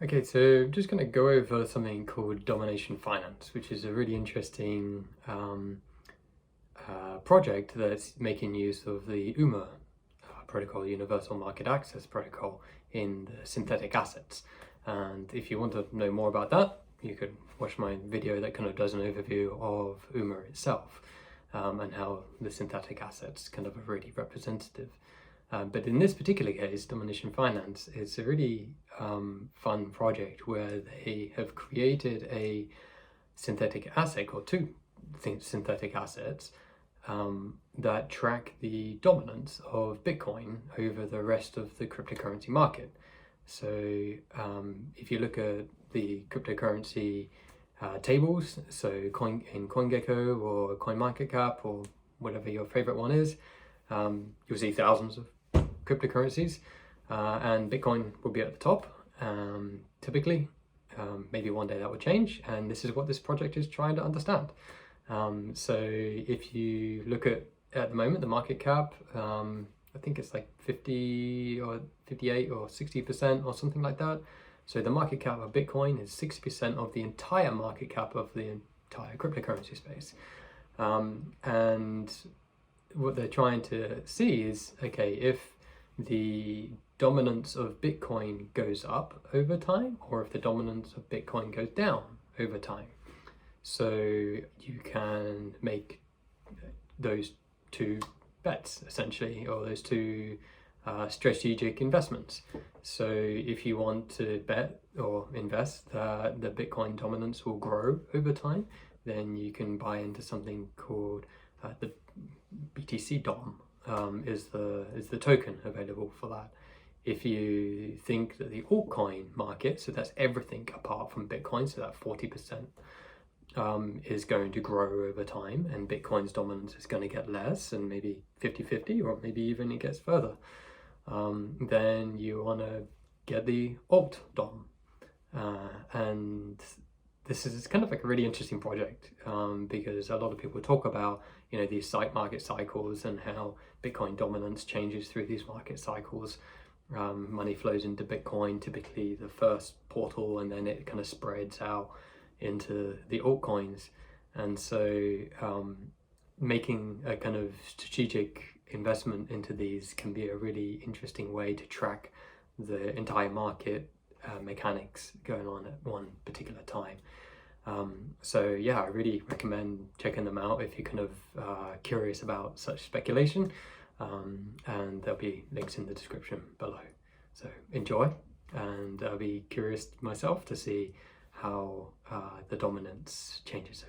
Okay, so I'm just going to go over something called Domination Finance, which is a really interesting project that's making use of the UMA protocol, Universal Market Access Protocol, in the synthetic assets. And if you want to know more about that, you could watch my video that kind of does an overview of UMA itself and how the synthetic assets kind of are really representative. But in this particular case, Domination Finance, it's a really fun project where they have created a synthetic asset or two synthetic assets that track the dominance of Bitcoin over the rest of the cryptocurrency market. So if you look at the cryptocurrency tables, so in CoinGecko or CoinMarketCap or whatever your favorite one is, you'll see thousands of cryptocurrencies, and Bitcoin will be at the top typically. Maybe one day that will change, and this is what this project is trying to understand. So if you look at the moment, the market cap, I think it's like 50 or 58 or 60% or something like that. So the market cap of Bitcoin is 60% of the entire market cap of the entire cryptocurrency space. And what they're trying to see is, okay, if the dominance of Bitcoin goes up over time, or if the dominance of Bitcoin goes down over time. So you can make those two bets essentially, or those two strategic investments. So if you want to bet or invest that the Bitcoin dominance will grow over time, then you can buy into something called the BTCDOM. Is the token available for that. If you think that the altcoin market, so that's everything apart from Bitcoin, so that 40% is going to grow over time, and Bitcoin's dominance is going to get less, and maybe 50-50, or maybe even it gets further, then you want to get the ALTDOM. And this is kind of like a really interesting project because a lot of people talk about, these market cycles and how Bitcoin dominance changes through these market cycles. Money flows into Bitcoin, typically the first portal, and then it kind of spreads out into the altcoins. And so making a kind of strategic investment into these can be a really interesting way to track the entire market mechanics going on at one particular time. So yeah, I really recommend checking them out if you're kind of curious about such speculation, and there'll be links in the description below. So enjoy, and I'll be curious myself to see how the dominance changes